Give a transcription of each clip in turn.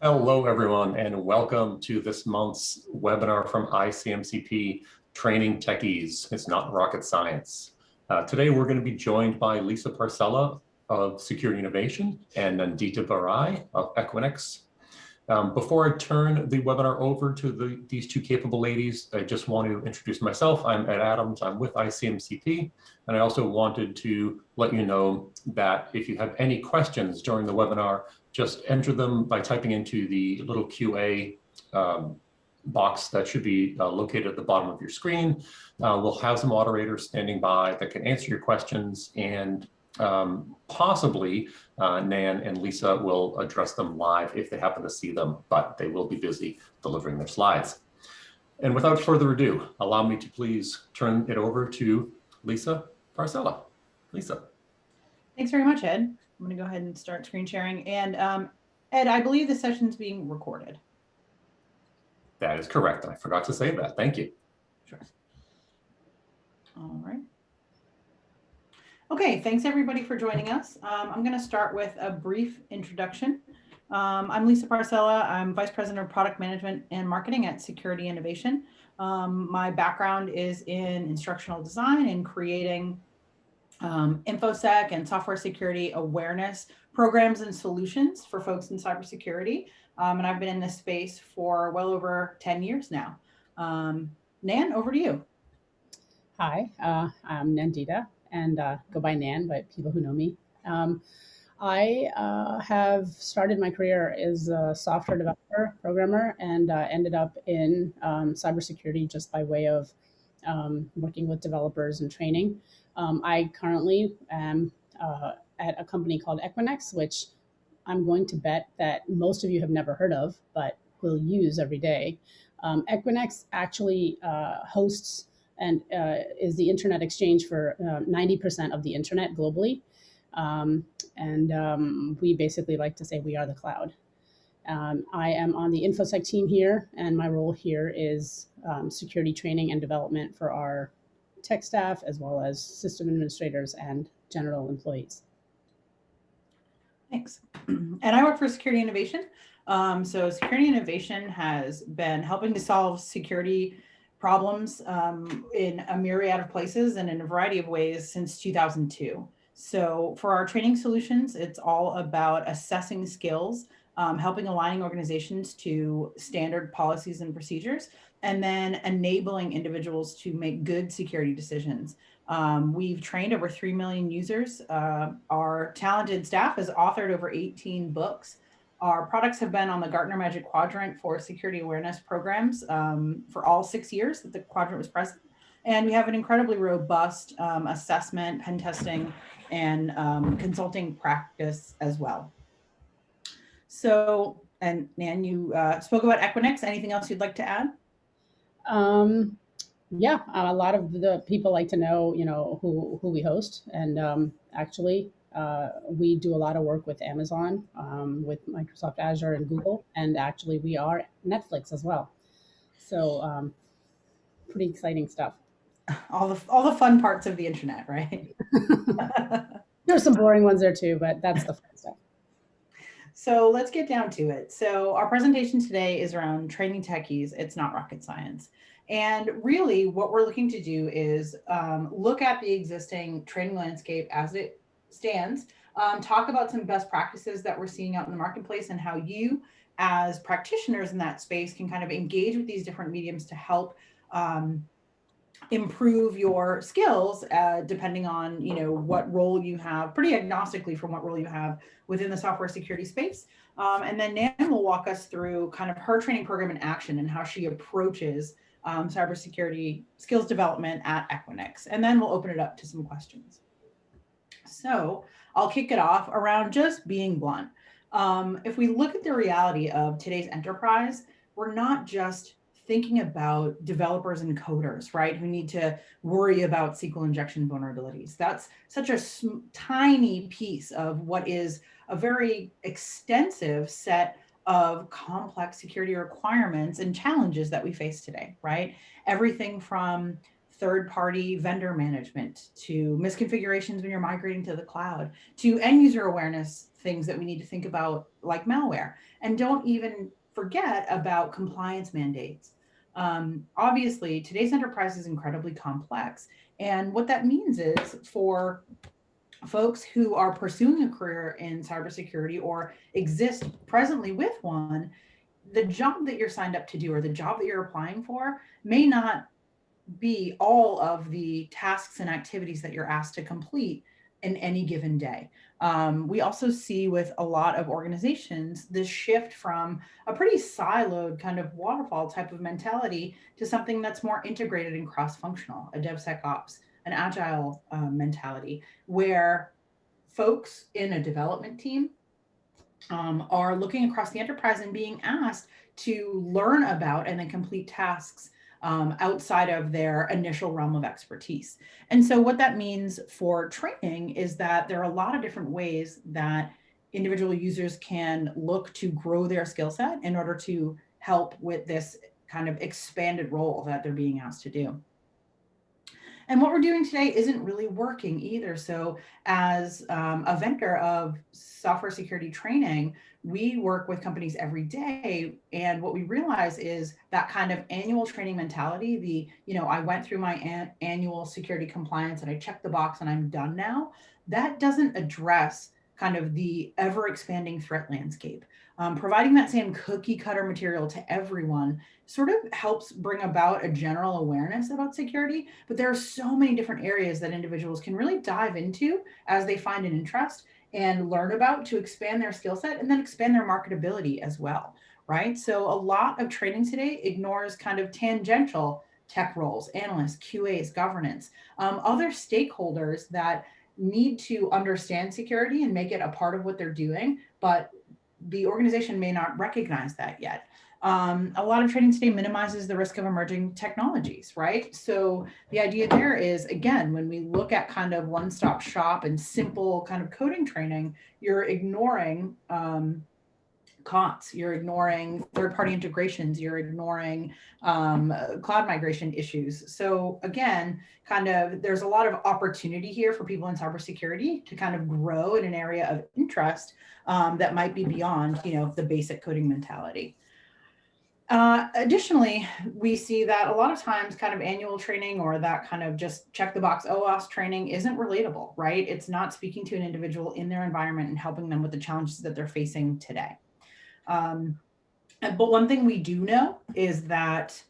Hello, everyone, and welcome to this month's webinar from ICMCP, Training Techies. It's not rocket science. Today, we're going to be joined by Lisa Parcella of Security Innovation and Nandita Barai of Equinix. Before I turn the webinar over to these two capable ladies, I just want to introduce myself. I'm Ed Adams. I'm with ICMCP, and I also wanted to let you know that if you have any questions during the webinar, just enter them by typing into the little QA box that should be located at the bottom of your screen. We'll have some moderators standing by that can answer your questions, and possibly Nan and Lisa will address them live if they happen to see them, but they will be busy delivering their slides. And without further ado, allow me to please turn it over to Lisa Parcella. Lisa. Thanks very much, Ed. I'm going to go ahead and start screen sharing. And Ed, I believe the session's being recorded. That is correct. I forgot to say that. Thank you. Sure. All right. Okay, thanks everybody for joining us. I'm going to start with a brief introduction. I'm Lisa Parcella. I'm Vice President of Product Management and Marketing at Security Innovation. My background is in instructional design and creating InfoSec and software security awareness programs and solutions for folks in cybersecurity. And I've been in this space for well over 10 years now. Nan, over to you. Hi, I'm Nandita, and go by Nan by people who know me. I have started my career as a software developer, programmer, and ended up in cybersecurity just by way of working with developers and training. I currently am at a company called Equinix, which I'm going to bet that most of you have never heard of, but will use every day. Equinix actually hosts and is the internet exchange for 90% of the internet globally. We basically like to say we are the cloud. I am on the InfoSec team here, and my role here is security training and development for our tech staff, as well as system administrators and general employees. Thanks. And I work for Security Innovation. So Security Innovation has been helping to solve security problems in a myriad of places and in a variety of ways since 2002. So for our training solutions, it's all about assessing skills, helping aligning organizations to standard policies and procedures, and then enabling individuals to make good security decisions. We've trained over 3 million users. Our talented staff has authored over 18 books. Our products have been on the Gartner Magic Quadrant for security awareness programs for all 6 years that the quadrant was present. And we have an incredibly robust assessment, pen testing, and consulting practice as well. So, and Nan, you spoke about Equinix. Anything else you'd like to add? Yeah, a lot of the people like to know, who we host. And actually, we do a lot of work with Amazon, with Microsoft Azure and Google. And actually, we are Netflix as well. So pretty exciting stuff. All the fun parts of the internet, right? There's some boring ones there too, but that's the fun stuff. So let's get down to it. So our presentation today is around training techies. It's not rocket science. And really what we're looking to do is look at the existing training landscape as it stands, talk about some best practices that we're seeing out in the marketplace and how you as practitioners in that space can kind of engage with these different mediums to help improve your skills depending on what role you have, pretty agnostically from what role you have within the software security space. And then Nan will walk us through kind of her training program in action and how she approaches cybersecurity skills development at Equinix. And then we'll open it up to some questions. So I'll kick it off around just being blunt. If we look at the reality of today's enterprise, we're not just thinking about developers and coders, right, who need to worry about SQL injection vulnerabilities. That's such a tiny piece of what is a very extensive set of complex security requirements and challenges that we face today, right? Everything from third-party vendor management, to misconfigurations when you're migrating to the cloud, to end user awareness things that we need to think about, like malware. And don't even forget about compliance mandates. Obviously, today's enterprise is incredibly complex. And what that means is, for folks who are pursuing a career in cybersecurity or exist presently with one, the job that you're signed up to do or the job that you're applying for may not be all of the tasks and activities that you're asked to complete in any given day. We also see with a lot of organizations this shift from a pretty siloed kind of waterfall type of mentality to something that's more integrated and cross-functional, a DevSecOps, an agile mentality, where folks in a development team are looking across the enterprise and being asked to learn about and then complete tasks outside of their initial realm of expertise. And so what that means for training is that there are a lot of different ways that individual users can look to grow their skill set in order to help with this kind of expanded role that they're being asked to do. And what we're doing today isn't really working either. So as a vendor of software security training, we work with companies every day. And what we realize is that kind of annual training mentality, I went through my annual security compliance and I checked the box and I'm done now, that doesn't address kind of the ever expanding threat landscape. Providing that same cookie cutter material to everyone sort of helps bring about a general awareness about security, but there are so many different areas that individuals can really dive into as they find an interest and learn about to expand their skill set and then expand their marketability as well, right? So a lot of training today ignores kind of tangential tech roles, analysts, QAs, governance, other stakeholders that need to understand security and make it a part of what they're doing, but the organization may not recognize that yet. A lot of training today minimizes the risk of emerging technologies, right? So the idea there is, again, when we look at kind of one-stop shop and simple kind of coding training, you're ignoring COTS, you're ignoring third-party integrations, you're ignoring cloud migration issues. So again, kind of there's a lot of opportunity here for people in cybersecurity to kind of grow in an area of interest that might be beyond, the basic coding mentality. Additionally, we see that a lot of times kind of annual training or that kind of just check the box OWASP training isn't relatable, right? It's not speaking to an individual in their environment and helping them with the challenges that they're facing today. But one thing we do know is that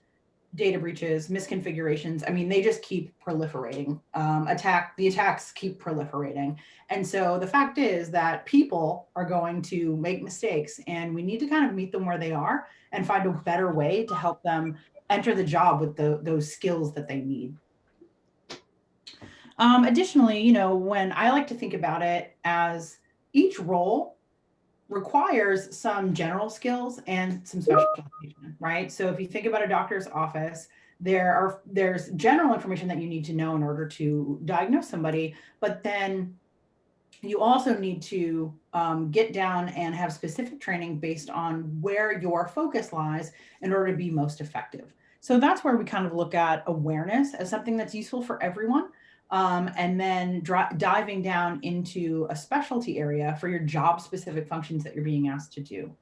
data breaches, misconfigurations, they just keep proliferating. The attacks keep proliferating. And so the fact is that people are going to make mistakes and we need to kind of meet them where they are and find a better way to help them enter the job with those skills that they need. Additionally, when I like to think about it as each role requires some general skills and some specialization, right? So if you think about a doctor's office, there's general information that you need to know in order to diagnose somebody, but then you also need to get down and have specific training based on where your focus lies in order to be most effective. So that's where we kind of look at awareness as something that's useful for everyone. And then diving down into a specialty area for your job specific functions that you're being asked to do.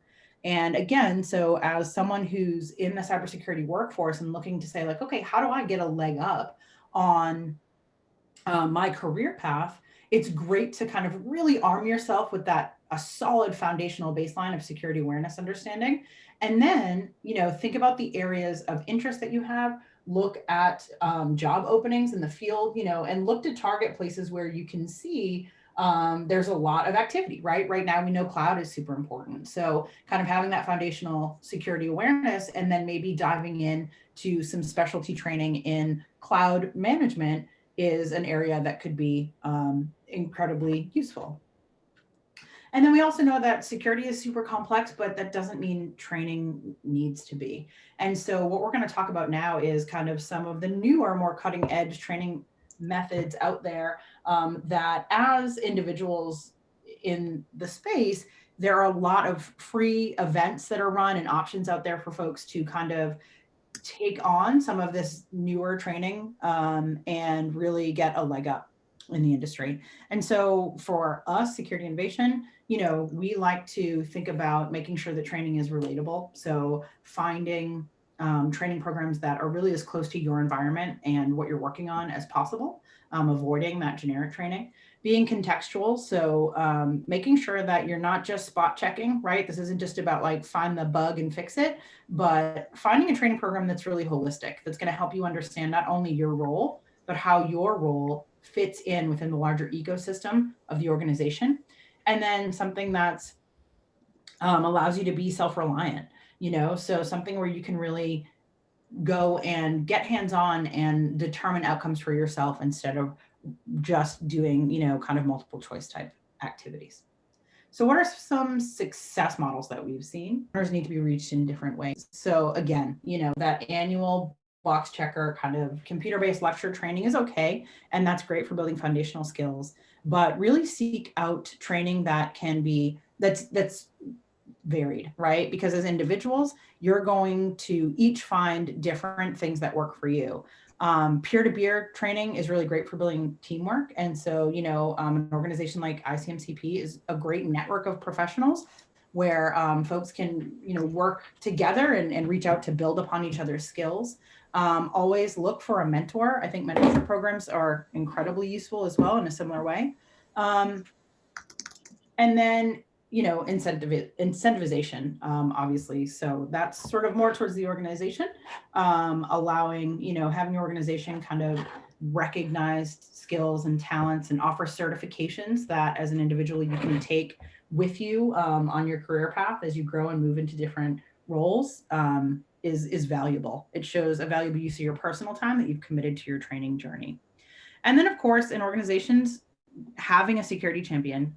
And again, so as someone who's in the cybersecurity workforce and looking to say like, okay, how do I get a leg up on my career path? It's great to kind of really arm yourself with a solid foundational baseline of security awareness understanding. And then, think about the areas of interest that you have. Look at job openings in the field, and look to target places where you can see there's a lot of activity, right? Right now, we know cloud is super important. So kind of having that foundational security awareness and then maybe diving in to some specialty training in cloud management is an area that could be incredibly useful. And then we also know that security is super complex, but that doesn't mean training needs to be. And so what we're going to talk about now is kind of some of the newer, more cutting edge training methods out there that as individuals in the space, there are a lot of free events that are run and options out there for folks to kind of take on some of this newer training and really get a leg up in the industry. And so for us, security innovation, we like to think about making sure that training is relatable. So finding training programs that are really as close to your environment and what you're working on as possible, avoiding that generic training, being contextual. So making sure that you're not just spot checking, right? This isn't just about like find the bug and fix it, but finding a training program that's really holistic, that's going to help you understand not only your role, but how your role fits in within the larger ecosystem of the organization. And then something that's allows you to be self-reliant, so something where you can really go and get hands-on and determine outcomes for yourself instead of just doing, kind of multiple choice type activities. So what are some success models that we've seen? Learners need to be reached in different ways. So again, that annual box checker kind of computer-based lecture training is okay. And that's great for building foundational skills, but really seek out training that can be, that's varied, right? Because as individuals, you're going to each find different things that work for you. Peer-to-peer training is really great for building teamwork. And so, an organization like ICMCP is a great network of professionals where folks can, work together and reach out to build upon each other's skills. Always look for a mentor. I think mentorship programs are incredibly useful as well in a similar way. And then, incentivization, obviously. So that's sort of more towards the organization, allowing, having your organization kind of recognize skills and talents and offer certifications that as an individual you can take with you on your career path as you grow and move into different roles is valuable. It shows a valuable use of your personal time that you've committed to your training journey. And then, of course, in organizations, having a security champion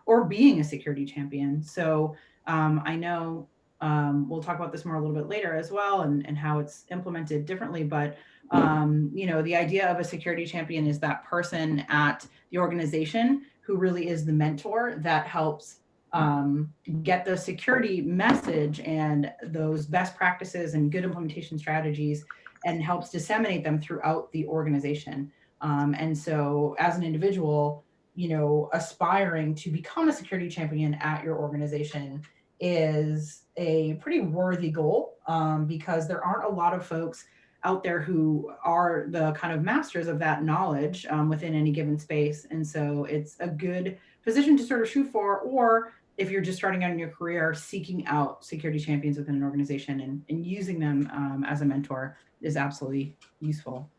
or being a security champion. So I know we'll talk about this more a little bit later as well and how it's implemented differently. But, the idea of a security champion is that person at the organization who really is the mentor that helps get the security message and those best practices and good implementation strategies and helps disseminate them throughout the organization. And so as an individual, aspiring to become a security champion at your organization is a pretty worthy goal because there aren't a lot of folks out there who are the kind of masters of that knowledge within any given space. And so it's a good position to sort of shoot for, or if you're just starting out in your career, seeking out security champions within an organization and using them as a mentor is absolutely useful.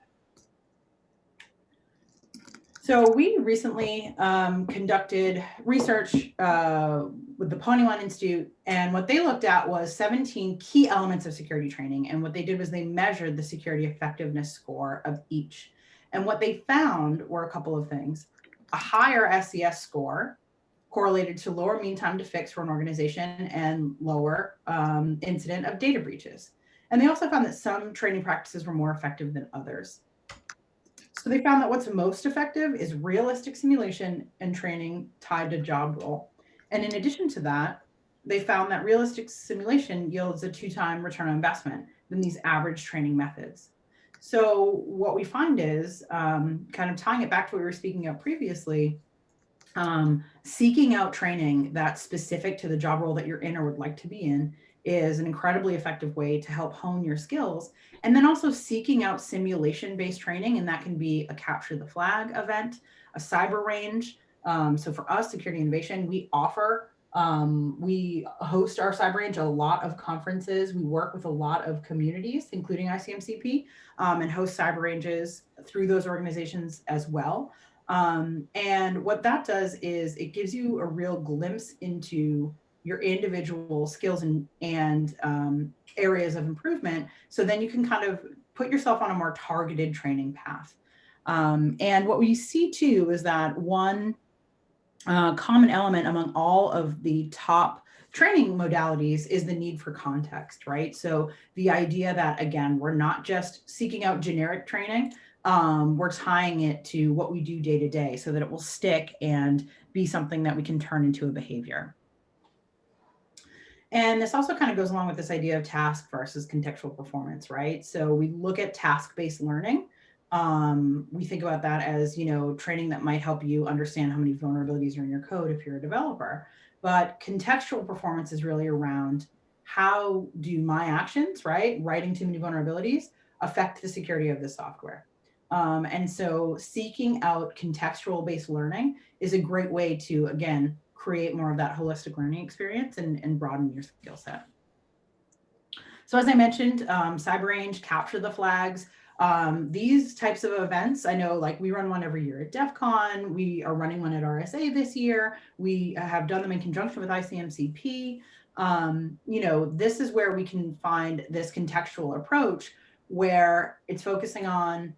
So we recently conducted research with the Pony One Institute, and what they looked at was 17 key elements of security training. And what they did was they measured the security effectiveness score of each. And what they found were a couple of things. A higher SES score correlated to lower mean time to fix for an organization and lower incident of data breaches. And they also found that some training practices were more effective than others. So they found that what's most effective is realistic simulation and training tied to job role. And in addition to that, they found that realistic simulation yields a 2-time return on investment than these average training methods. So what we find is kind of tying it back to what we were speaking of previously, seeking out training that's specific to the job role that you're in or would like to be in is an incredibly effective way to help hone your skills. And then also seeking out simulation-based training, and that can be a capture the flag event, a cyber range. So for us, Security Innovation, we offer, we host our cyber range, a lot of conferences. We work with a lot of communities, including ICMCP, and host cyber ranges through those organizations as well. And what that does is it gives you a real glimpse into your individual skills and areas of improvement. So then you can kind of put yourself on a more targeted training path. And what we see too is that one common element among all of the top training modalities is the need for context, right? So the idea that, again, we're not just seeking out generic training, we're tying it to what we do day to day so that it will stick and be something that we can turn into a behavior. And this also kind of goes along with this idea of task versus contextual performance, right? So we look at task-based learning. We think about that as, training that might help you understand how many vulnerabilities are in your code if you're a developer. But contextual performance is really around how do my actions, right, writing too many vulnerabilities, affect the security of the software. And so seeking out contextual-based learning is a great way to, again, create more of that holistic learning experience and broaden your skill set. So as I mentioned, CyberRange, capture the flags. These types of events, I know like we run one every year at DEF CON. We are running one at RSA this year. We have done them in conjunction with ICMCP. This is where we can find this contextual approach where it's focusing on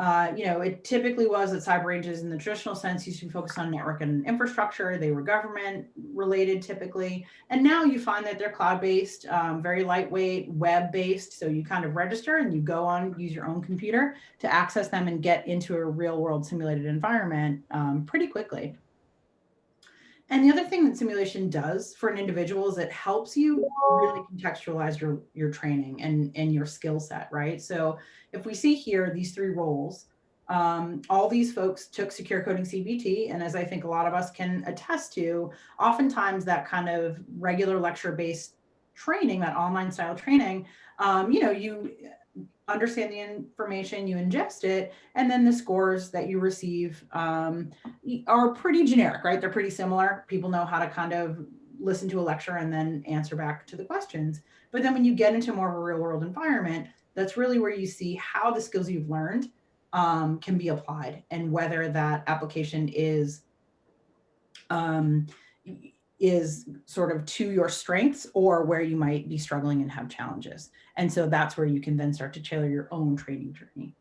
it typically was that cyber ranges in the traditional sense used to be focused on network and infrastructure. They were government related typically. And now you find that they're cloud-based, very lightweight, web-based. So you kind of register and you go on, use your own computer to access them and get into a real world simulated environment pretty quickly. And the other thing that simulation does for an individual is it helps you really contextualize your training and your skill set, right? So if we see here, these three roles, all these folks took secure coding CBT. And as I think a lot of us can attest to, oftentimes that kind of regular lecture-based training, that online style training, you understand the information, you ingest it, and then the scores that you receive are pretty generic, right? They're pretty similar. People know how to kind of listen to a lecture and then answer back to the questions. But then when you get into more of a real world environment, that's really where you see how the skills you've learned can be applied and whether that application is sort of to your strengths or where you might be struggling and have challenges. And so that's where you can then start to tailor your own training journey.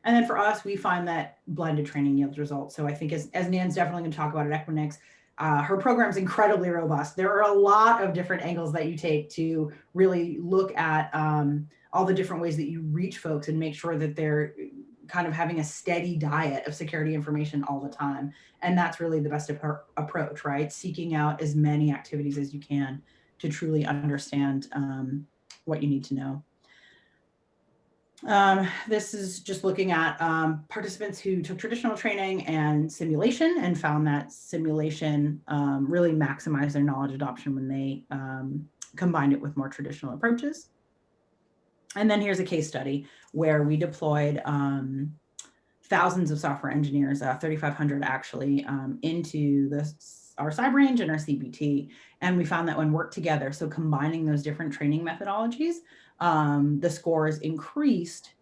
And then for us, we find that blended training yields results. So I think as Nan's definitely going to talk about at Equinix, her program is incredibly robust. There are a lot of different angles that you take to really look at all the different ways that you reach folks and make sure that they're kind of having a steady diet of security information all the time. And that's really the best approach, right? Seeking out as many activities as you can to truly understand what you need to know. This is just looking at participants who took traditional training and simulation and found that simulation really maximized their knowledge adoption when they combined it with more traditional approaches. And then here's a case study where we deployed thousands of software engineers, 3,500 actually, into our CyberRange and our CBT. And we found that when worked together, so combining those different training methodologies, the scores increased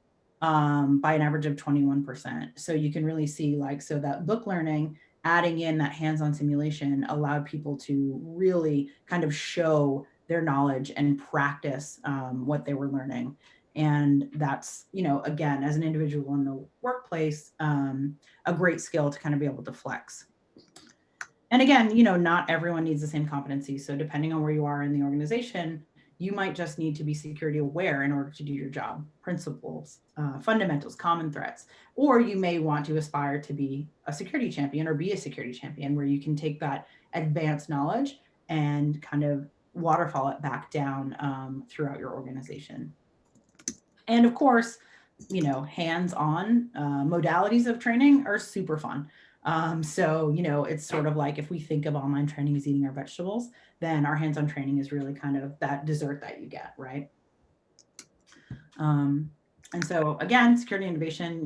by an average of 21%. So you can really see so that book learning, adding in that hands-on simulation allowed people to really kind of show their knowledge and practice what they were learning. And that's, again, as an individual in the workplace, a great skill to kind of be able to flex. And again, not everyone needs the same competencies. So depending on where you are in the organization, you might just need to be security aware in order to do your job, principles, fundamentals, common threats, or you may want to aspire to be a security champion or be a security champion where you can take that advanced knowledge and kind of waterfall it back down throughout your organization. And of course, hands-on modalities of training are super fun. So, it's sort of like if we think of online training as eating our vegetables, then our hands-on training is really kind of that dessert that you get, right? And so again, security innovation,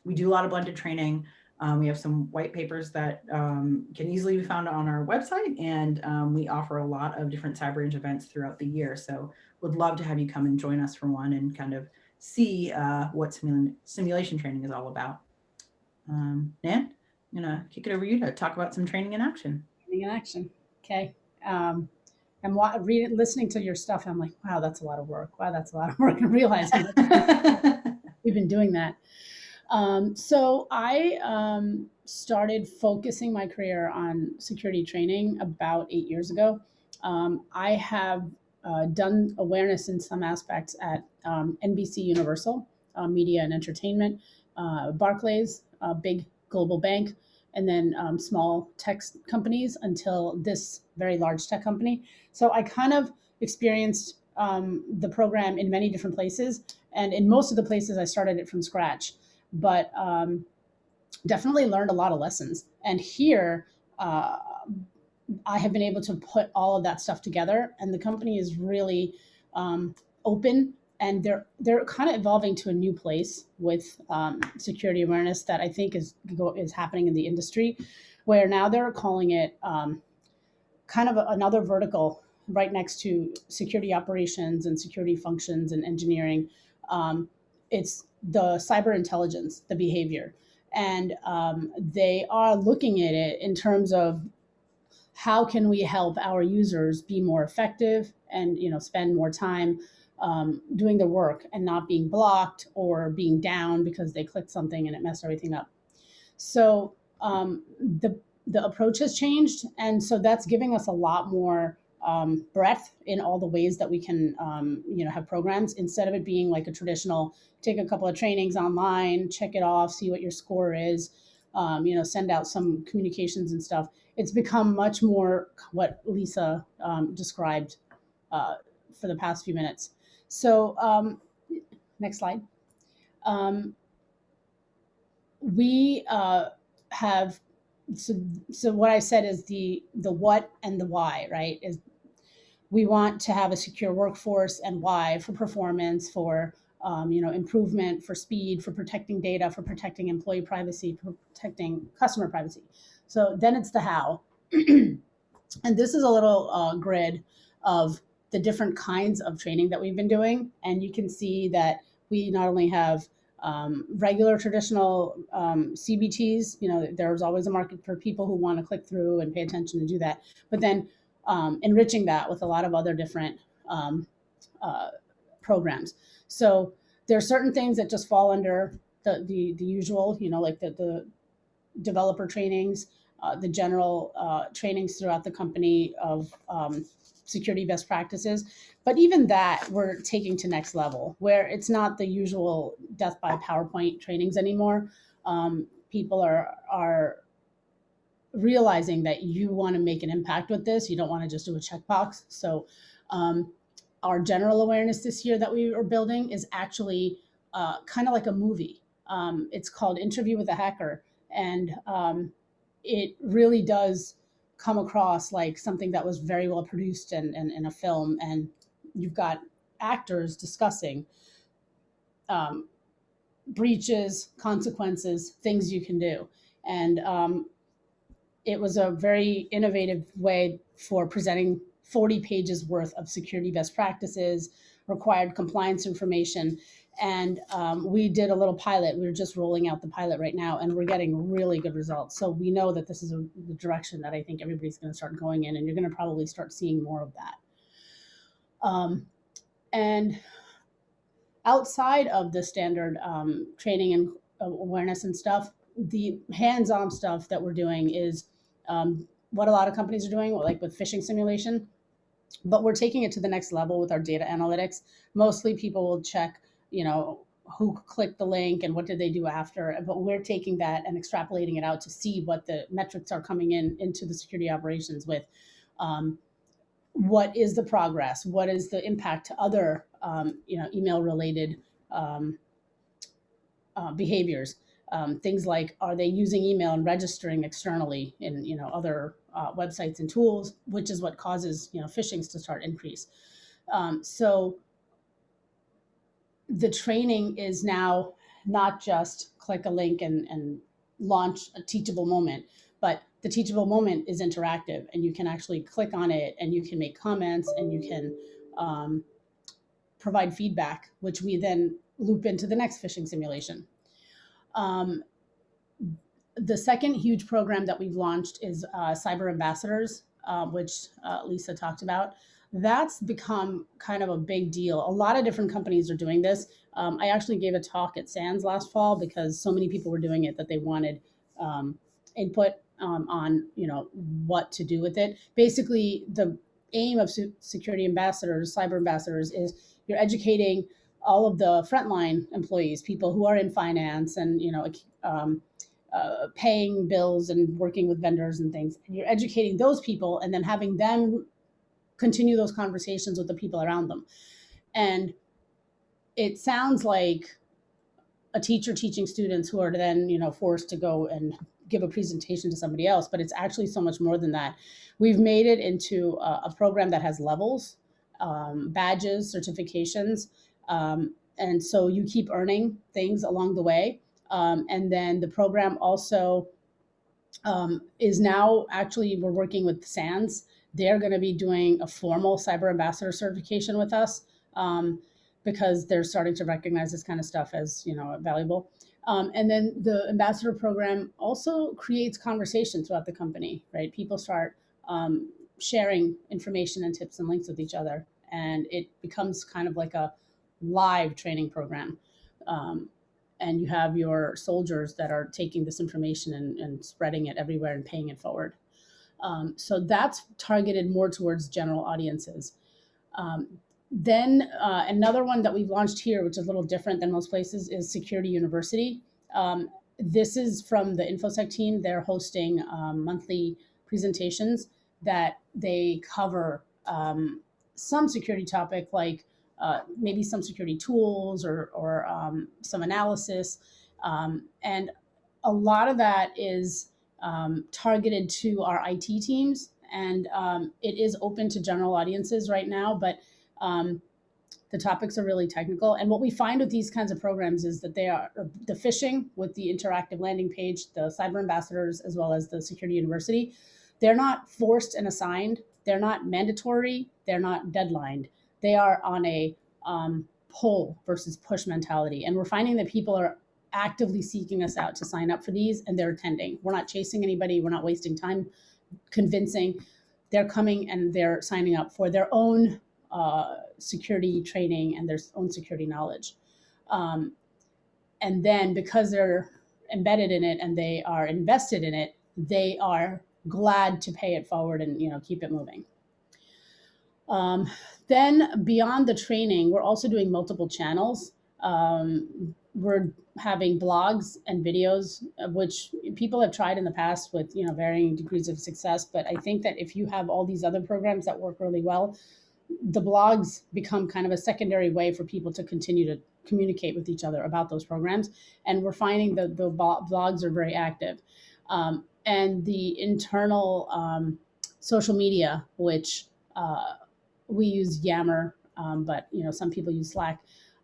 we do a lot of blended training. We have some white papers that can easily be found on our website, and we offer a lot of different CyberRange events throughout the year. So would love to have you come and join us for one and kind of see what simulation training is all about. Nan, I'm gonna kick it over to you to talk about some training in action. Training in action. Okay. I'm listening to your stuff. I'm like, wow, that's a lot of work. Wow, that's a lot of work. And realizing we've been doing that. So I started focusing my career on security training about 8 years ago. I have done awareness in some aspects at NBC Universal, Media and Entertainment, Barclays, a big global bank, and then small tech companies until this very large tech company. So I kind of experienced the program in many different places. And in most of the places, I started it from scratch. But definitely learned a lot of lessons. And here, I have been able to put all of that stuff together, and the company is really open, and they're kind of evolving to a new place with security awareness that I think is happening in the industry, where now they're calling it kind of another vertical right next to security operations and security functions and engineering. It's the cyber intelligence, the behavior. And they are looking at it in terms of how can we help our users be more effective and spend more time doing their work and not being blocked or being down because they clicked something and it messed everything up. So the approach has changed, and so that's giving us a lot more breadth in all the ways that we can have programs, instead of it being like a traditional take a couple of trainings online, check it off, see what your score is, send out some communications and stuff. It's become much more what Lisa described for the past few minutes. So next slide. We have, so what I said is the what and the why, right? Is we want to have a secure workforce, and why? For performance, for improvement, for speed, for protecting data, for protecting employee privacy, for protecting customer privacy. So then it's the how. And this is a little grid of the different kinds of training that we've been doing. And you can see that we not only have regular traditional CBTs, there's always a market for people who want to click through and pay attention to do that. But then enriching that with a lot of other different programs. So there are certain things that just fall under the usual, like the developer trainings, the general trainings throughout the company of security best practices. But even that we're taking to next level, where it's not the usual death by PowerPoint trainings anymore. People are realizing that you want to make an impact with this. You don't want to just do a checkbox. So our general awareness this year that we are building is actually kind of like a movie. It's called Interview with a Hacker. And it really does come across like something that was very well produced and in a film. And you've got actors discussing breaches, consequences, things you can do. And it was a very innovative way for presenting 40 pages worth of security best practices, required compliance information. And we did a little pilot. We're just rolling out the pilot right now, and we're getting really good results. So we know that this is the direction that I think everybody's going to start going in, and you're going to probably start seeing more of that. And outside of the standard training and awareness and stuff, the hands-on stuff that we're doing is what a lot of companies are doing, like with phishing simulation. But we're taking it to the next level with our data analytics. Mostly people will check, who clicked the link and what did they do after. But we're taking that and extrapolating it out to see what the metrics are coming into the security operations with. What is the progress? What is the impact to other, email-related behaviors? Things like, are they using email and registering externally in other websites and tools, which is what causes phishings to start increase. So the training is now not just click a link and launch a teachable moment, but the teachable moment is interactive, and you can actually click on it and you can make comments and you can provide feedback, which we then loop into the next phishing simulation. The second huge program that we've launched is Cyber Ambassadors, which Lisa talked about. That's become kind of a big deal. A lot of different companies are doing this. I actually gave a talk at SANS last fall because so many people were doing it that they wanted input on what to do with it. Basically, the aim of security ambassadors, cyber ambassadors, is you're educating all of the frontline employees, people who are in finance and paying bills and working with vendors and things. And you're educating those people and then having them continue those conversations with the people around them. And it sounds like a teacher teaching students who are then, forced to go and give a presentation to somebody else, but it's actually so much more than that. We've made it into a program that has levels, badges, certifications. And so you keep earning things along the way. And then the program also is now actually, we're working with SANS. They're going to be doing a formal cyber ambassador certification with us because they're starting to recognize this kind of stuff as, valuable. And then the ambassador program also creates conversation throughout the company, right? People start sharing information and tips and links with each other, and it becomes kind of like a live training program. And you have your soldiers that are taking this information and spreading it everywhere and paying it forward. So that's targeted more towards general audiences. Then another one that we've launched here, which is a little different than most places, is Security University. This is from the InfoSec team. They're hosting monthly presentations that they cover some security topic, like maybe some security tools or some analysis. And a lot of that is targeted to our IT teams. And it is open to general audiences right now, but the topics are really technical. And what we find with these kinds of programs is that they are the phishing with the interactive landing page, the cyber ambassadors, as well as the Security University. They're not forced and assigned. They're not mandatory. They're not deadlined. They are on a pull versus push mentality. And we're finding that people are actively seeking us out to sign up for these, and they're attending. We're not chasing anybody. We're not wasting time convincing. They're coming and they're signing up for their own security training and their own security knowledge. And then because they're embedded in it and they are invested in it, they are glad to pay it forward and keep it moving. Then beyond the training, we're also doing multiple channels. We're having blogs and videos, which people have tried in the past with varying degrees of success. But I think that if you have all these other programs that work really well, the blogs become kind of a secondary way for people to continue to communicate with each other about those programs. And we're finding that the blogs are very active. And the internal social media, which we use Yammer, but some people use Slack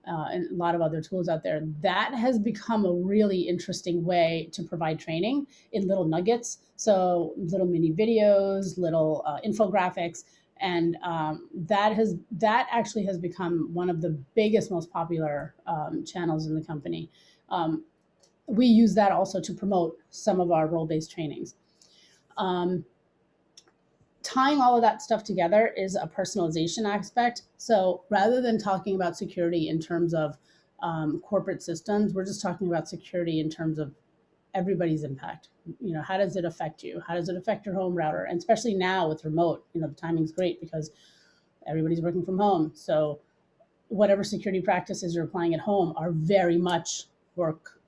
and a lot of other tools out there. That has become a really interesting way to provide training in little nuggets. So little mini videos, little infographics. And that actually has become one of the biggest, most popular channels in the company. We use that also to promote some of our role-based trainings. Tying all of that stuff together is a personalization aspect. So rather than talking about security in terms of corporate systems, we're just talking about security in terms of everybody's impact. How does it affect you? How does it affect your home router? And especially now with remote, the timing's great because everybody's working from home. So whatever security practices you're applying at home are very much work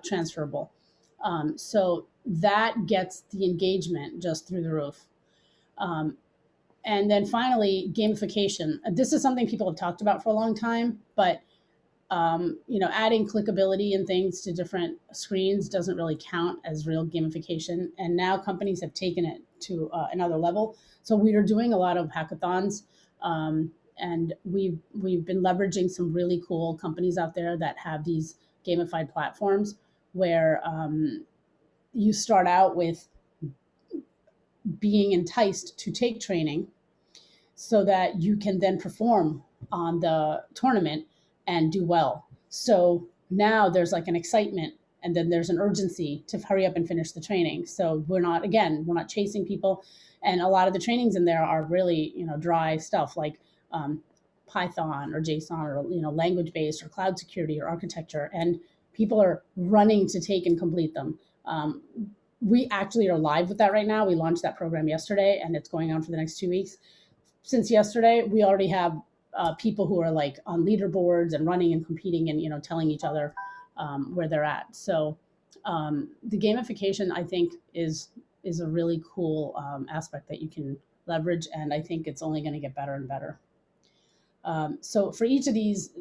transferable. So that gets the engagement just through the roof. And then finally, gamification. This is something people have talked about for a long time, but adding clickability and things to different screens doesn't really count as real gamification. And now companies have taken it to another level. So we are doing a lot of hackathons, and we've been leveraging some really cool companies out there that have these gamified platforms where you start out with being enticed to take training so that you can then perform on the tournament and do well. So now there's like an excitement, and then there's an urgency to hurry up and finish the training. So we're not chasing people. And a lot of the trainings in there are really, dry stuff like Python or JSON or, language-based or cloud security or architecture. And people are running to take and complete them. We actually are live with that right now. We launched that program yesterday, and it's going on for the next 2 weeks. Since yesterday, we already have people who are like on leaderboards and running and competing and telling each other where they're at. So The gamification, I think, is a really cool aspect that you can leverage, and I think it's only going to get better and better. So for each of these,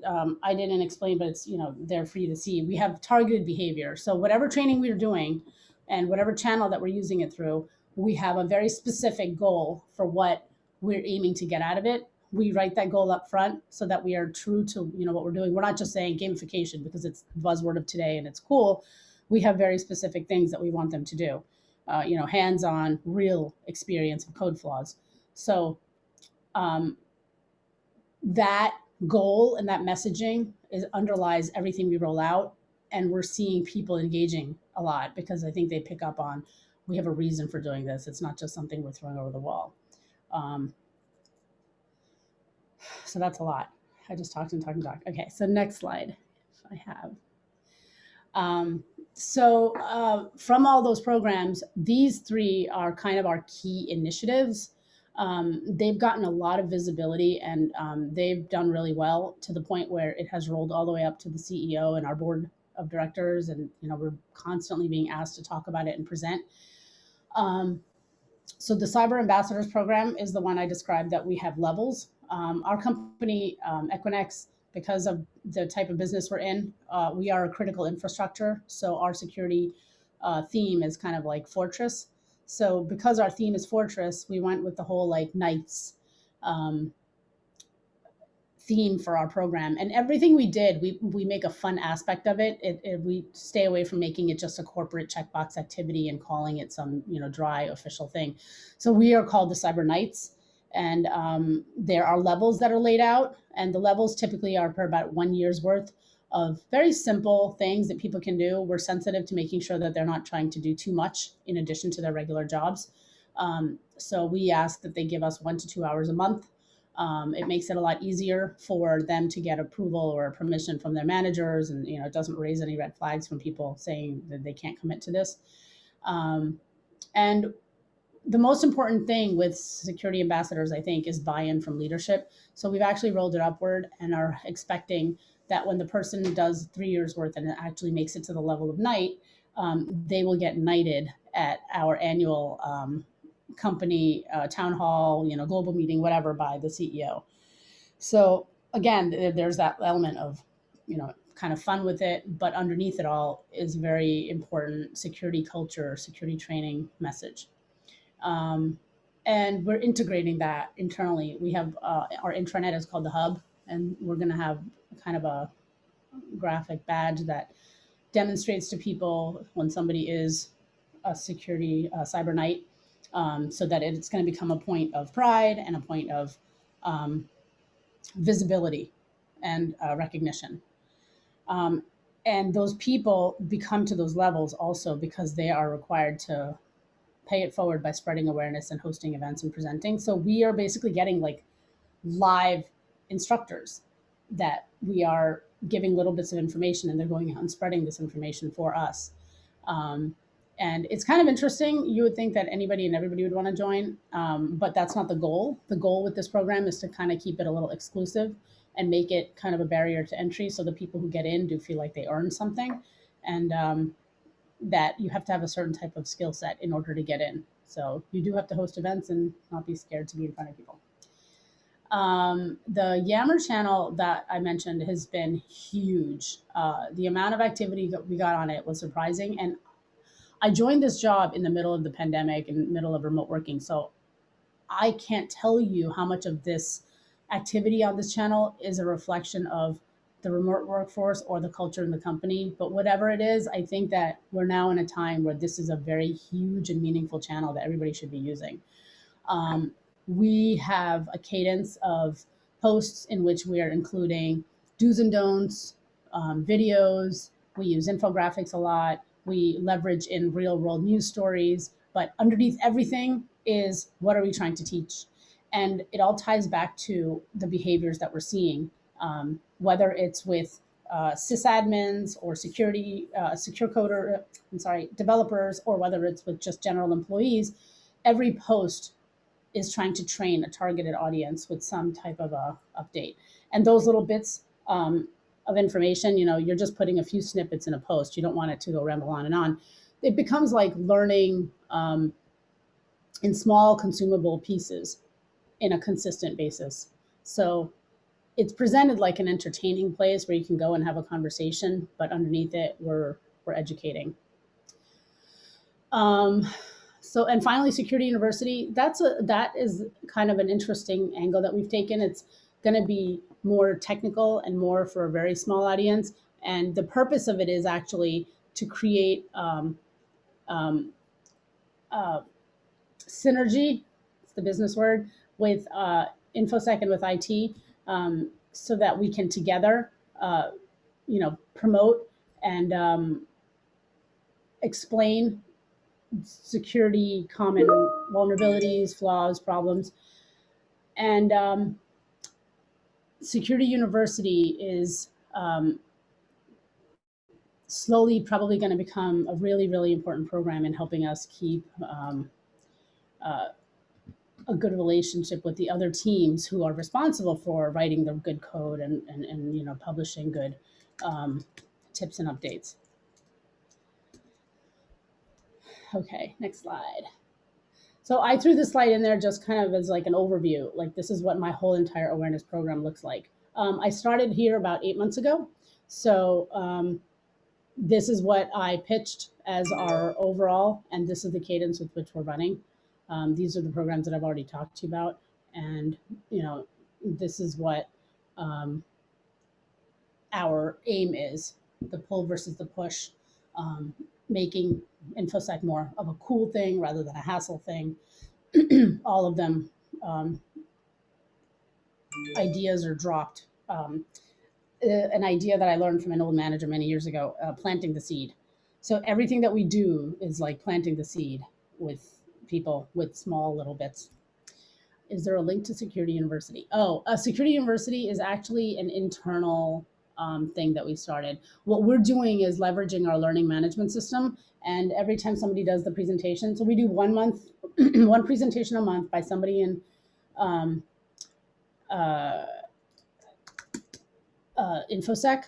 I didn't explain, but it's, there for you to see. We have targeted behavior. So whatever training we're doing and whatever channel that we're using it through, we have a very specific goal for what we're aiming to get out of it. We write that goal up front so that we are true to, what we're doing. We're not just saying gamification because it's the buzzword of today and it's cool. We have very specific things that we want them to do. Hands-on, real experience of code flaws. So that goal and that messaging underlies everything we roll out, and we're seeing people engaging a lot because I think they pick up on, we have a reason for doing this. It's not just something we're throwing over the wall. So that's a lot. I just talked and talked and talked. Okay, so next slide, if I have. From all those programs, these three are kind of our key initiatives. They've gotten a lot of visibility, and they've done really well to the point where it has rolled all the way up to the CEO and our board of directors. And, we're constantly being asked to talk about it and present. So the Cyber Ambassadors Program is the one I described that we have levels. Our company, Equinix, because of the type of business we're in, we are a critical infrastructure. So our security theme is kind of like Fortress. So because our theme is Fortress, we went with the whole Knights theme for our program. And everything we did, we make a fun aspect of it. We stay away from making it just a corporate checkbox activity and calling it some dry official thing. So we are called the Cyber Knights. And there are levels that are laid out, and the levels typically are for about 1 year's worth of very simple things that people can do. We're sensitive to making sure that they're not trying to do too much in addition to their regular jobs. So we ask that they give us 1 to 2 hours a month. It makes it a lot easier for them to get approval or permission from their managers, and it doesn't raise any red flags from people saying that they can't commit to this. And the most important thing with security ambassadors, I think, is buy-in from leadership. So we've actually rolled it upward and are expecting that when the person does 3 years worth and it actually makes it to the level of Knight, they will get knighted at our annual company town hall, global meeting, whatever, by the CEO. So again, there's that element of, kind of fun with it, but underneath it all is very important security culture, security training message. And we're integrating that internally. We have our intranet is called the Hub, and we're going to have kind of a graphic badge that demonstrates to people when somebody is a security cyber knight, so that it's going to become a point of pride and a point of visibility and recognition. And those people become to those levels also because they are required to pay it forward by spreading awareness and hosting events and presenting. So we are basically getting live instructors that we are giving little bits of information, and they're going out and spreading this information for us. And it's kind of interesting. You would think that anybody and everybody would want to join, but that's not the goal. The goal with this program is to kind of keep it a little exclusive and make it kind of a barrier to entry so the people who get in do feel like they earn something. And that you have to have a certain type of skill set in order to get in. So you do have to host events and not be scared to be in front of people. The Yammer channel that I mentioned has been huge. The amount of activity that we got on it was surprising. And I joined this job in the middle of the pandemic and middle of remote working. So I can't tell you how much of this activity on this channel is a reflection of the remote workforce or the culture in the company. But whatever it is, I think that we're now in a time where this is a very huge and meaningful channel that everybody should be using. We have a cadence of posts in which we are including do's and don'ts, videos. We use infographics a lot. We leverage in real world news stories, but underneath everything is what are we trying to teach? And it all ties back to the behaviors that we're seeing. Whether it's with sysadmins or developers, or whether it's with just general employees, every post is trying to train a targeted audience with some type of a update. And those little bits of information, you're just putting a few snippets in a post. You don't want it to go ramble on and on. It becomes like learning in small consumable pieces in a consistent basis. So it's presented like an entertaining place where you can go and have a conversation, but underneath it, we're educating. And finally, Security University, that is kind of an interesting angle that we've taken. It's going to be more technical and more for a very small audience. And the purpose of it is actually to create synergy, it's the business word, with InfoSec and with IT, so that we can together, promote and explain security, common vulnerabilities, flaws, problems. And Security University is slowly probably going to become a really, really important program in helping us keep a good relationship with the other teams who are responsible for writing the good code and publishing good tips and updates. Okay, next slide. So I threw this slide in there just kind of as like an overview. Like, this is what my whole entire awareness program looks like. I started here about 8 months ago. So this is what I pitched as our overall, and this is the cadence with which we're running. These are the programs that I've already talked to you about. And, this is what our aim is, the pull versus the push, making InfoSec more of a cool thing rather than a hassle thing. All of them, ideas are dropped. An idea that I learned from an old manager many years ago, planting the seed. So everything that we do is like planting the seed with people with small little bits. Is there a link to Security University? Oh, Security University is actually an internal thing that we started. What we're doing is leveraging our learning management system. And every time somebody does the presentation, so we do 1 month, one presentation a month by somebody in InfoSec.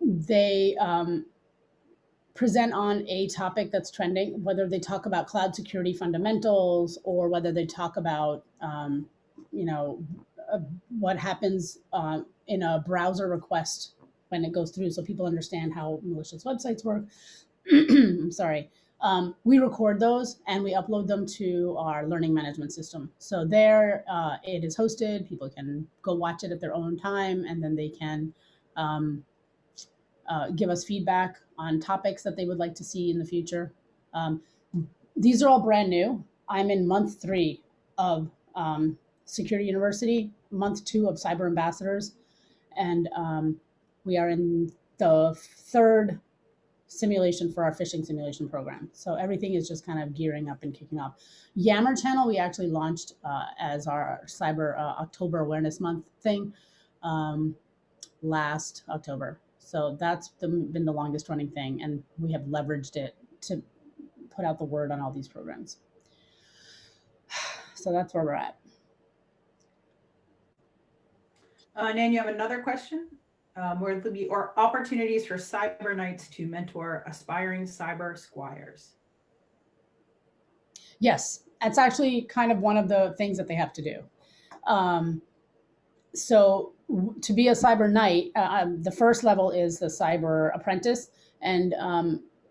They present on a topic that's trending, whether they talk about cloud security fundamentals or whether they talk about, what happens in a browser request when it goes through, so people understand how malicious websites work. I'm sorry. We record those and we upload them to our learning management system. So there it is hosted. People can go watch it at their own time, and then they can give us feedback on topics that they would like to see in the future. These are all brand new. I'm in month 3 of Security University, month 2 of Cyber Ambassadors, and we are in the 3rd simulation for our phishing simulation program. So everything is just kind of gearing up and kicking off. Yammer channel, we actually launched as our Cyber October Awareness Month thing last October. So that's been the longest running thing, and we have leveraged it to put out the word on all these programs. So that's where we're at. Nan, you have another question? Where there'll be opportunities for Cyber Knights to mentor aspiring cyber squires. Yes, that's actually kind of one of the things that they have to do. So to be a Cyber Knight, the first level is the Cyber Apprentice, and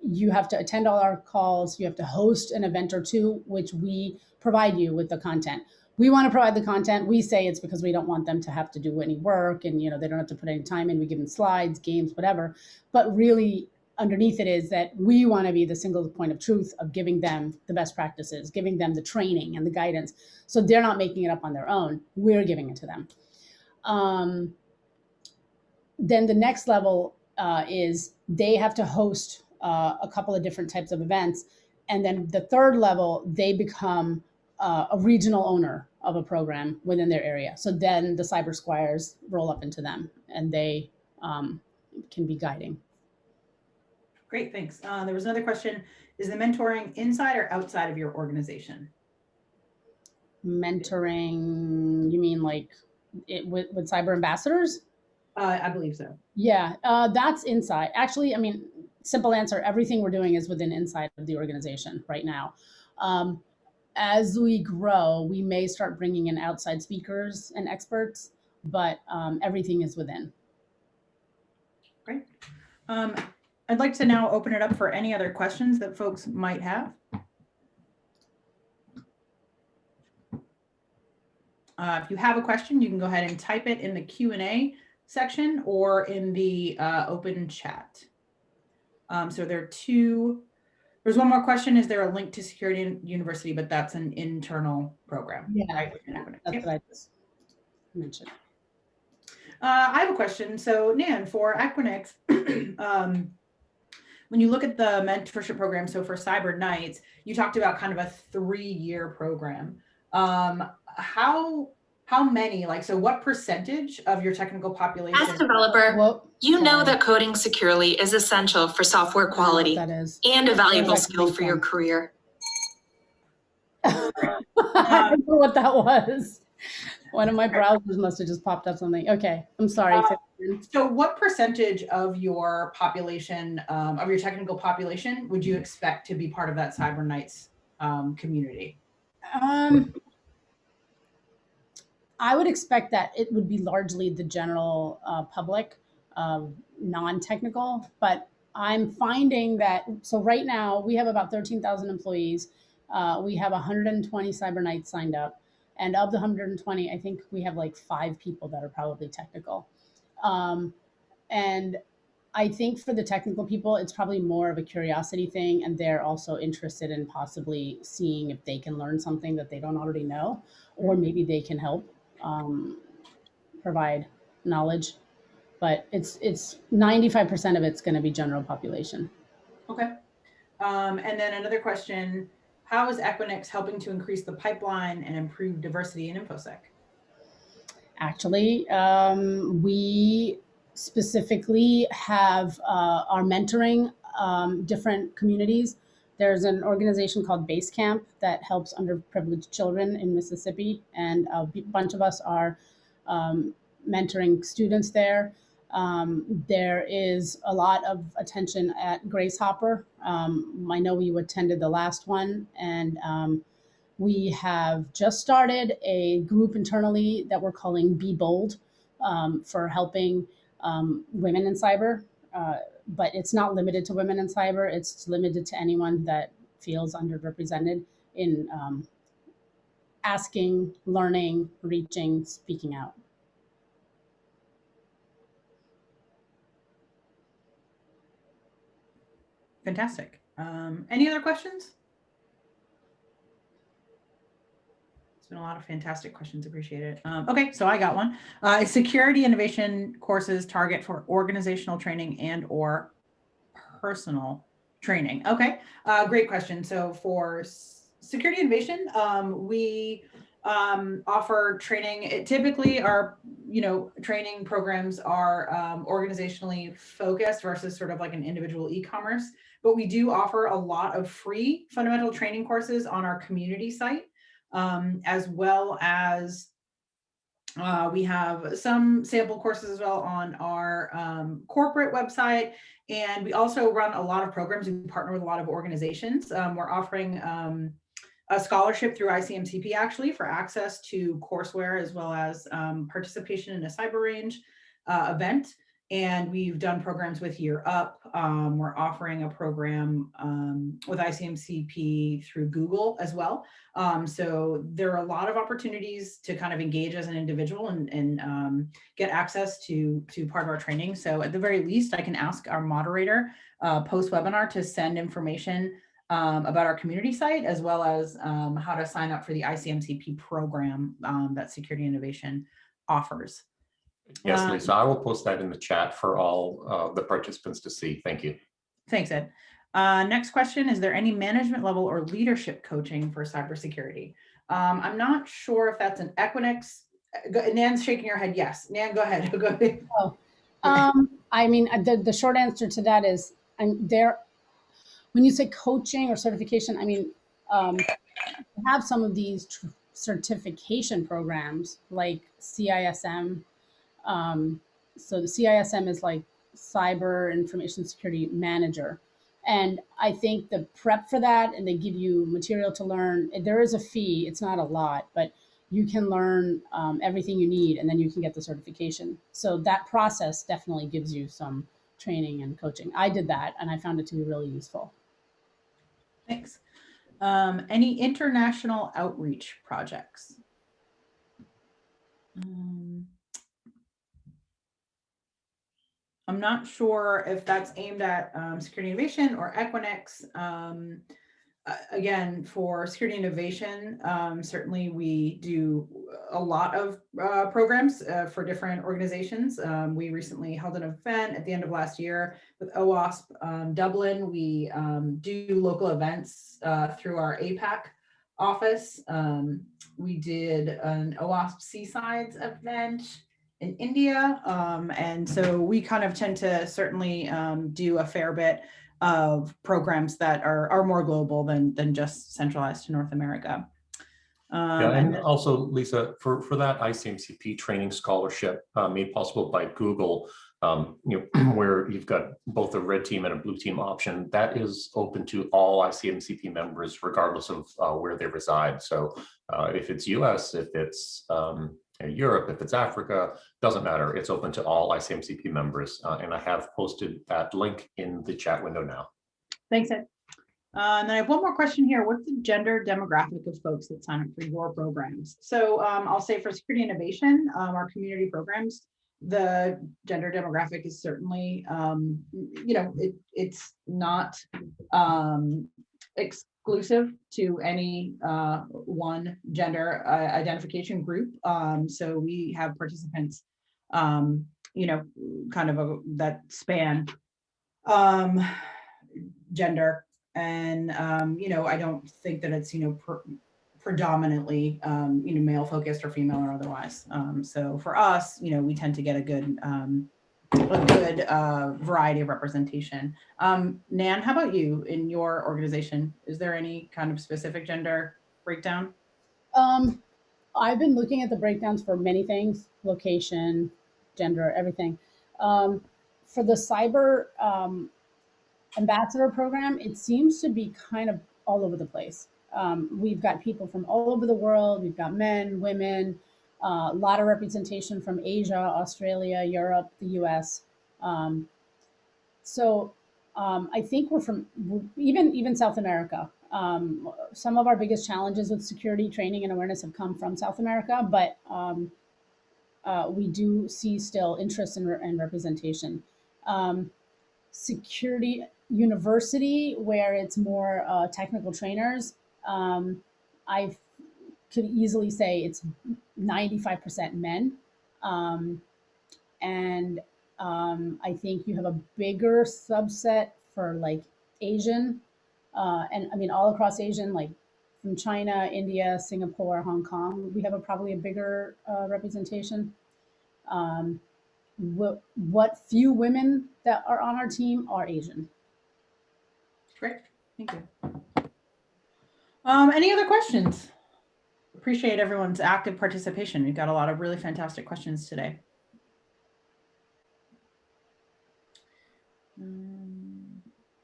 you have to attend all our calls. You have to host an event or two, which we provide you with the content. We want to provide the content. We say it's because we don't want them to have to do any work, and they don't have to put any time in. We give them slides, games, whatever. But really, underneath it is that we want to be the single point of truth of giving them the best practices, giving them the training and the guidance. So they're not making it up on their own. We're giving it to them. Then the next level is they have to host a couple of different types of events. And then the third level, they become a regional owner of a program within their area. So then the Cyber Squires roll up into them, and they can be guiding. Great, thanks. There was another question. Is the mentoring inside or outside of your organization? Mentoring, you mean like with cyber ambassadors? I believe so. Yeah, that's inside. Actually, I mean, simple answer, everything we're doing is within inside of the organization right now. As we grow, we may start bringing in outside speakers and experts, but everything is within. Great. I'd like to now open it up for any other questions that folks might have. If you have a question, you can go ahead and type it in the Q&A section or in the open chat. So there are two. There's one more question. Is there a link to Security University? But that's an internal program. Yeah, right? that's what I just mentioned. I have a question. So Nan, for Equinix, when you look at the mentorship program, so for Cyber Nights, you talked about kind of a 3-year program. How many, like, so what percentage of your technical population? As a developer, you know that coding securely is essential for software quality and a valuable skill for your career. I don't know what that was. One of my browsers must have just popped up something. Okay, I'm sorry. So what percentage of your population, of your technical population, would you expect to be part of that Cyber Nights community? I would expect that it would be largely the general public, non-technical, but I'm finding that, so right now we have about 13,000 employees. We have 120 Cyber Nights signed up. And of the 120, I think we have like 5 people that are probably technical. And I think for the technical people, it's probably more of a curiosity thing. And they're also interested in possibly seeing if they can learn something that they don't already know, or maybe they can help provide knowledge. But it's 95% of it's going to be general population. Okay. And then another question, how is Equinix helping to increase the pipeline and improve diversity in InfoSec? Actually, we specifically have are mentoring different communities. There's an organization called Basecamp that helps underprivileged children in Mississippi, and a bunch of us are mentoring students there. There is a lot of attention at Grace Hopper. I know you attended the last one, and we have just started a group internally that we're calling Be Bold for helping women in cyber. But it's not limited to women in cyber. It's limited to anyone that feels underrepresented in asking, learning, reaching, speaking out. Fantastic. Any other questions? It's been a lot of fantastic questions. Appreciate it. Okay, so I got one. Security innovation courses target for organizational training and or personal training. Okay, great question. So for security innovation, we offer training. It typically our, training programs are organizationally focused versus sort of like an individual e-commerce, but we do offer a lot of free fundamental training courses on our community site, as well as we have some sample courses as well on our corporate website. And we also run a lot of programs. We partner with a lot of organizations. We're offering a scholarship through ICMCP actually for access to courseware, as well as participation in a cyber range event. And we've done programs with Year Up. We're offering a program with ICMCP through Google as well. So there are a lot of opportunities to kind of engage as an individual and get access to part of our training. So at the very least, I can ask our moderator post-webinar to send information about our community site, as well as how to sign up for the ICMCP program that Security Innovation offers. Yes, Lisa, I will post that in the chat for all the participants to see. Thank you. Thanks, Ed. Next question, is there any management level or leadership coaching for cybersecurity? I'm not sure if that's an Equinix. Nan's shaking her head. Yes. Nan, go ahead. Go ahead. Oh, I mean, the short answer to that is when you say coaching or certification, I mean, have some of these certification programs like CISM. So the CISM is like Cyber Information Security Manager. And I think the prep for that, and they give you material to learn. There is a fee, it's not a lot, but you can learn everything you need, and then you can get the certification. So that process definitely gives you some training and coaching. I did that, and I found it to be really useful. Thanks. Any international outreach projects? I'm not sure if that's aimed at security innovation or Equinix. Again, for security innovation, certainly we do a lot of programs for different organizations. We recently held an event at the end of last year with OWASP Dublin. We do local events through our APAC office. We did an OWASP Seasides event in India. And so we kind of tend to certainly do a fair bit of programs that are more global than just centralized to North America. And also, Lisa, for that ICMCP training scholarship made possible by Google, where you've got both a red team and a blue team option, that is open to all ICMCP members, regardless of where they reside. So if it's US, if it's Europe, if it's Africa, doesn't matter. It's open to all ICMCP members. And I have posted that link in the chat window now. Thanks, Ed. And then I have one more question here. What's the gender demographic of folks that sign up for your programs? So I'll say for security innovation, our community programs, the gender demographic is certainly, it's not exclusive to any one gender identification group. So we have participants, kind of that span gender. And, I don't think that it's, predominantly, male focused or female or otherwise. So for us, we tend to get a good variety of representation. Nan, how about you in your organization? Is there any kind of specific gender breakdown? I've been looking at the breakdowns for many things, location, gender, everything. For the cyber ambassador program, it seems to be kind of all over the place. We've got people from all over the world. We've got men, women, a lot of representation from Asia, Australia, Europe, the US. I think we're from even South America. Some of our biggest challenges with security training and awareness have come from South America, but we do see still interest in representation. Security university, where it's more technical trainers, I could easily say it's 95% men. I think you have a bigger subset for like Asian, and I mean all across Asian, like from China, India, Singapore, Hong Kong, we have probably a bigger representation. What few women that are on our team are Asian. Great, thank you. Any other questions? Appreciate everyone's active participation. We've got a lot of really fantastic questions today.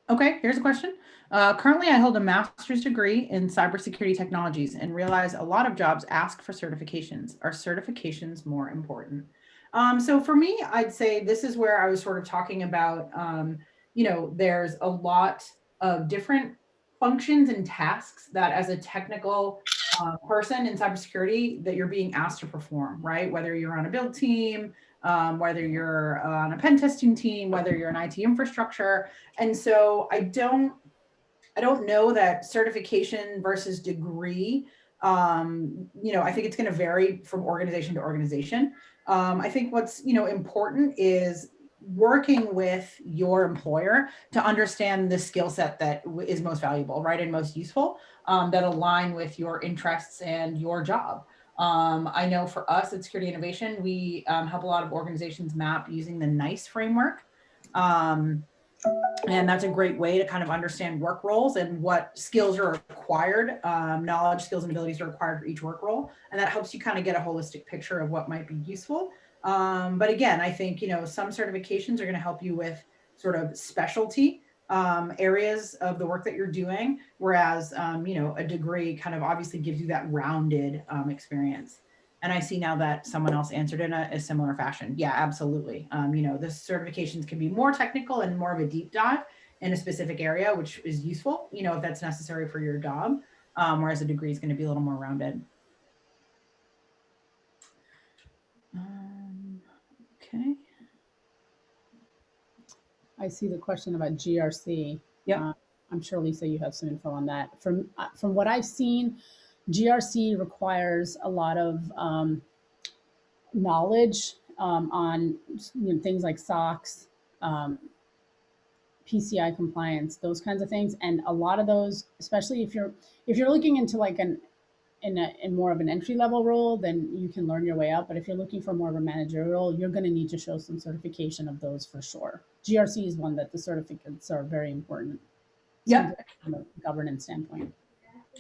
Okay, here's a question. Currently, I hold a master's degree in cybersecurity technologies and realize a lot of jobs ask for certifications. Are certifications more important? So for me, I'd say this is where I was sort of talking about, there's a lot of different functions and tasks that as a technical person in cybersecurity that you're being asked to perform, right? Whether you're on a build team, whether you're on a pen testing team, whether you're in IT infrastructure. And so I don't know that certification versus degree, I think it's going to vary from organization to organization. I think what's, important is working with your employer to understand the skill set that is most valuable, right? And most useful, that align with your interests and your job. I know for us at Security Innovation, we help a lot of organizations map using the NICE framework. And that's a great way to kind of understand work roles and what skills are required, knowledge, skills, and abilities are required for each work role. And that helps you kind of get a holistic picture of what might be useful. But again, I think, some certifications are going to help you with sort of specialty areas of the work that you're doing, whereas, a degree kind of obviously gives you that rounded experience. And I see now that someone else answered in a similar fashion. Yeah, absolutely. The certifications can be more technical and more of a deep dive in a specific area, which is useful, if that's necessary for your job, whereas a degree is going to be a little more rounded. Okay. I see the question about GRC. Yeah. I'm sure, Lisa, you have some info on that. From what I've seen, GRC requires a lot of knowledge on things like SOX, PCI compliance, those kinds of things, and a lot of those, especially if you're looking into like in more of an entry level role, then you can learn your way up. But if you're looking for more of a managerial role, you're going to need to show some certification of those for sure. GRC is one that the certificates are very important. Yeah. From a governance standpoint.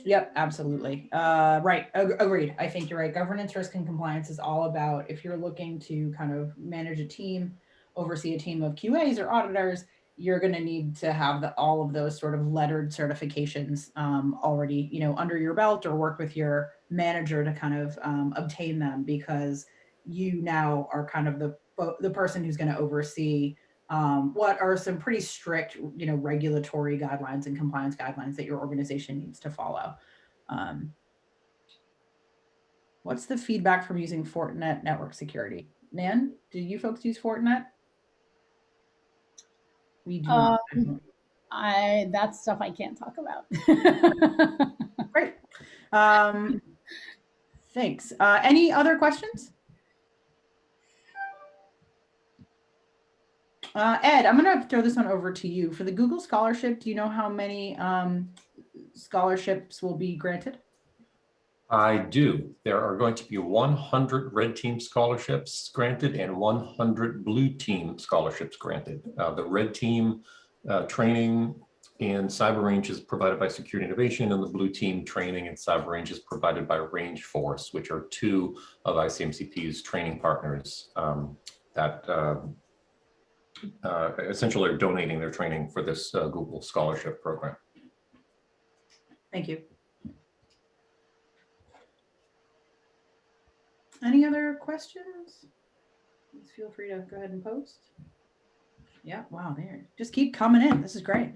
Yep, absolutely. Right. Agreed. I think you're right. Governance, risk, and compliance is all about if you're looking to kind of manage a team, oversee a team of QAs or auditors, you're going to need to have all of those sort of lettered certifications already, under your belt, or work with your manager to kind of obtain them, because you now are kind of the person who's going to oversee what are some pretty strict, regulatory guidelines and compliance guidelines that your organization needs to follow. What's the feedback from using Fortinet network security? Nan, do you folks use Fortinet? We do not. That's stuff I can't talk about. Great. Thanks. Any other questions? Ed, I'm going to throw this one over to you. For the Google Scholarship, do you know how many scholarships will be granted? I do. There are going to be 100 Red Team scholarships granted and 100 Blue Team scholarships granted. The Red Team training in Cyber Range is provided by Security Innovation, and the Blue Team training in Cyber Range is provided by Range Force, which are two of ICMCP's training partners that essentially are donating their training for this Google Scholarship Program. Thank you. Any other questions? Please feel free to go ahead and post. Yeah, wow, there. Just keep coming in. This is great.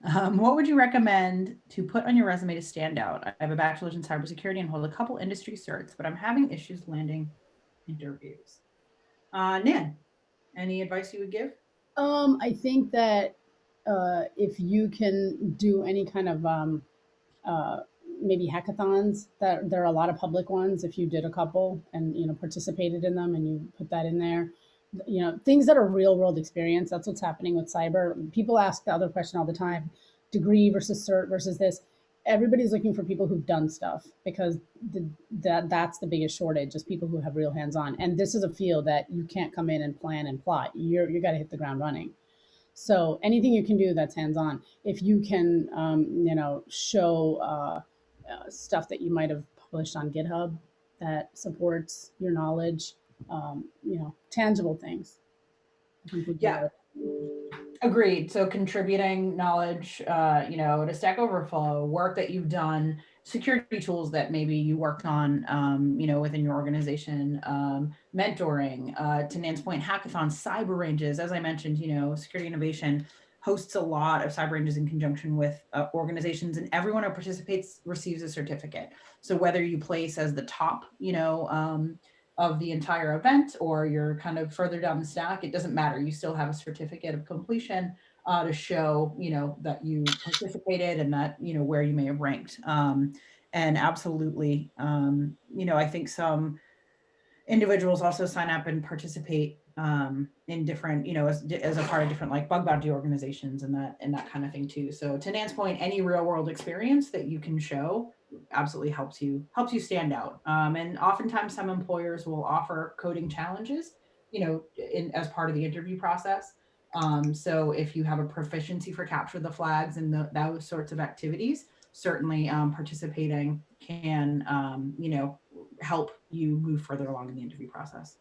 What would you recommend to put on your resume to stand out? I have a bachelor's in cybersecurity and hold a couple industry certs, but I'm having issues landing interviews. Nan, any advice you would give? I think that if you can do any kind of maybe hackathons, that there are a lot of public ones. If you did a couple and participated in them and you put that in there, things that are real world experience. That's what's happening with cyber. People ask the other question all the time: degree versus cert versus this. Everybody's looking for people who've done stuff, because that's the biggest shortage, is people who have real hands-on. And this is a field that you can't come in and plan and plot. You got to hit the ground running. So anything you can do that's hands-on, if you can, show stuff that you might have published on GitHub that supports your knowledge, tangible things. Yeah. Agreed. So contributing knowledge, to Stack Overflow, work that you've done, security tools that maybe you worked on, within your organization, mentoring, to Nan's point, hackathons, cyber ranges. As I mentioned, Security Innovation hosts a lot of cyber ranges in conjunction with organizations, and everyone who participates receives a certificate. So whether you place as the top, of the entire event, or you're kind of further down the stack, it doesn't matter. You still have a certificate of completion to show, that you participated and that, where you may have ranked. And absolutely, I think some individuals also sign up and participate in different, as a part of different like bug bounty organizations and that kind of thing too. So to Nan's point, any real world experience that you can show absolutely helps you stand out. And oftentimes some employers will offer coding challenges, as part of the interview process. So if you have a proficiency for capture the flags and those sorts of activities, certainly participating can, help you move further along in the interview process.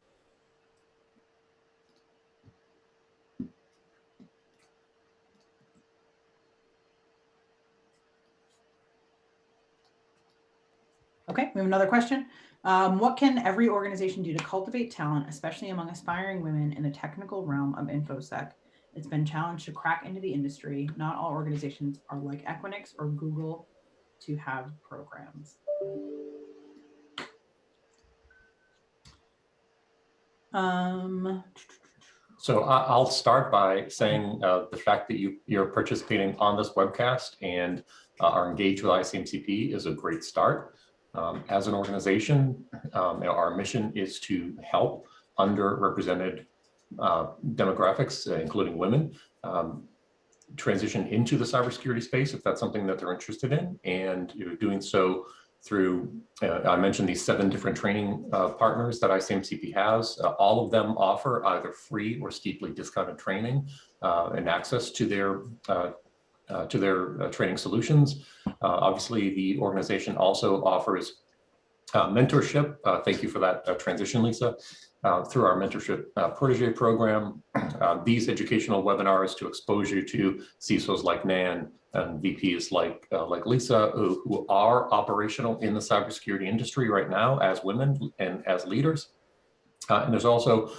Okay, we have another question. What can every organization do to cultivate talent, especially among aspiring women in the technical realm of InfoSec? It's been challenged to crack into the industry. Not all organizations are like Equinix or Google to have programs. So I'll start by saying the fact that you're participating on this webcast and are engaged with ICMCP is a great start. As an organization, our mission is to help underrepresented demographics, including women, transition into the cybersecurity space if that's something that they're interested in, and doing so through, I mentioned these 7 different training partners that ICMCP has. All of them offer either free or steeply discounted training and access to their training solutions. Obviously, the organization also offers mentorship. Thank you for that transition, Lisa. Through our Mentorship Protege Program, these educational webinars to expose you to CISOs like Nan and VPs like Lisa, who are operational in the cybersecurity industry right now as women and as leaders. And there's also,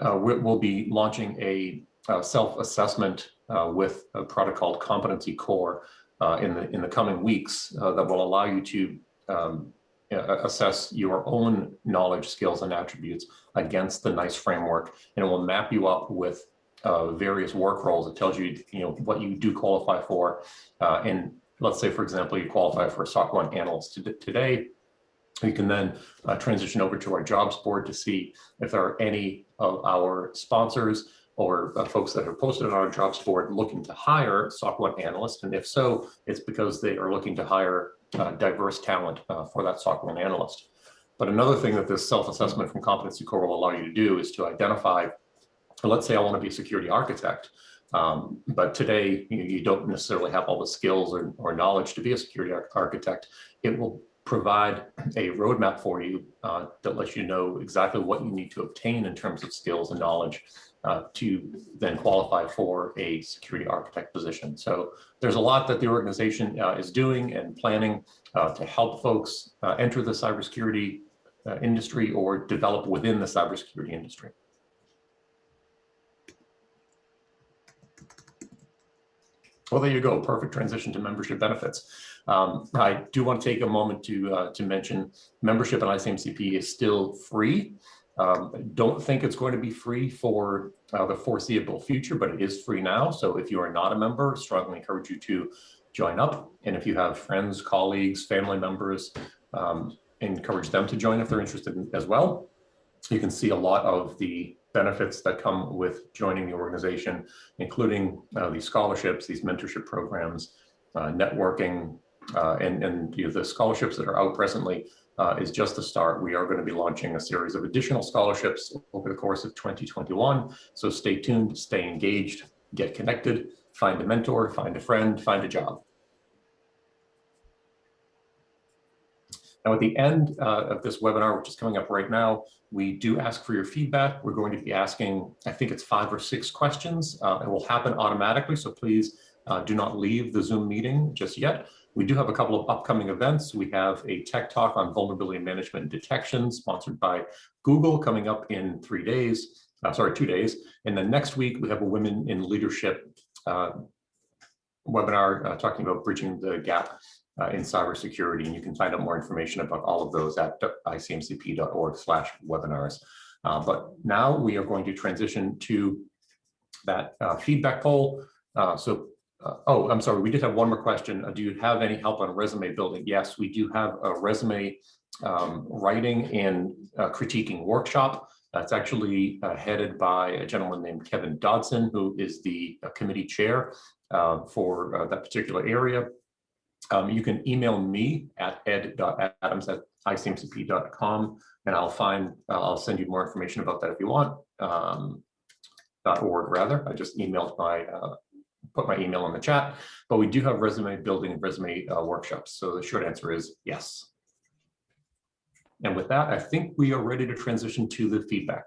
we'll be launching a self-assessment with a product called Competency Core in the coming weeks that will allow you to assess your own knowledge, skills, and attributes against the NICE framework, and it will map you up with various work roles. It tells you, what you do qualify for. And let's say, for example, you qualify for a SOC 1 analyst today. You can then transition over to our jobs board to see if there are any of our sponsors or folks that are posted on our jobs board looking to hire SOC 1 analysts. And if so, it's because they are looking to hire diverse talent for that SOC 1 analyst. But another thing that this self-assessment from Competency Core will allow you to do is to identify, let's say I want to be a security architect, but today you don't necessarily have all the skills or knowledge to be a security architect. It will provide a roadmap for you that lets you know exactly what you need to obtain in terms of skills and knowledge to then qualify for a security architect position. So there's a lot that the organization is doing and planning to help folks enter the cybersecurity industry or develop within the cybersecurity industry. Well, there you go. Perfect transition to membership benefits. I do want to take a moment to mention membership in ICMCP is still free. Don't think it's going to be free for the foreseeable future, but it is free now. So if you are not a member, strongly encourage you to join up. And if you have friends, colleagues, family members, encourage them to join if they're interested as well. You can see a lot of the benefits that come with joining the organization, including these scholarships, these mentorship programs, networking, and the scholarships that are out presently is just the start. We are going to be launching a series of additional scholarships over the course of 2021. So stay tuned, stay engaged, get connected, find a mentor, find a friend, find a job. Now, at the end of this webinar, which is coming up right now, we do ask for your feedback. We're going to be asking, I think it's 5 or 6 questions. It will happen automatically, so please do not leave the Zoom meeting just yet. We do have a couple of upcoming events. We have a tech talk on vulnerability management and detection sponsored by Google coming up in 2 days. And then next week, we have a Women in Leadership webinar talking about bridging the gap in cybersecurity, and you can find out more information about all of those at icmcp.org/webinars. But now we are going to transition to that feedback poll. Oh, I'm sorry, we did have one more question. Do you have any help on resume building? Yes, we do have a resume writing and critiquing workshop. It's actually headed by a gentleman named Kevin Dodson, who is the committee chair for that particular area. You can email me at ed.adams@icmcp.com, and I'll send you more information about that if you want. rather. I just emailed put my email in the chat, but we do have resume building and resume workshops. So the short answer is yes. And with that, I think we are ready to transition to the feedback.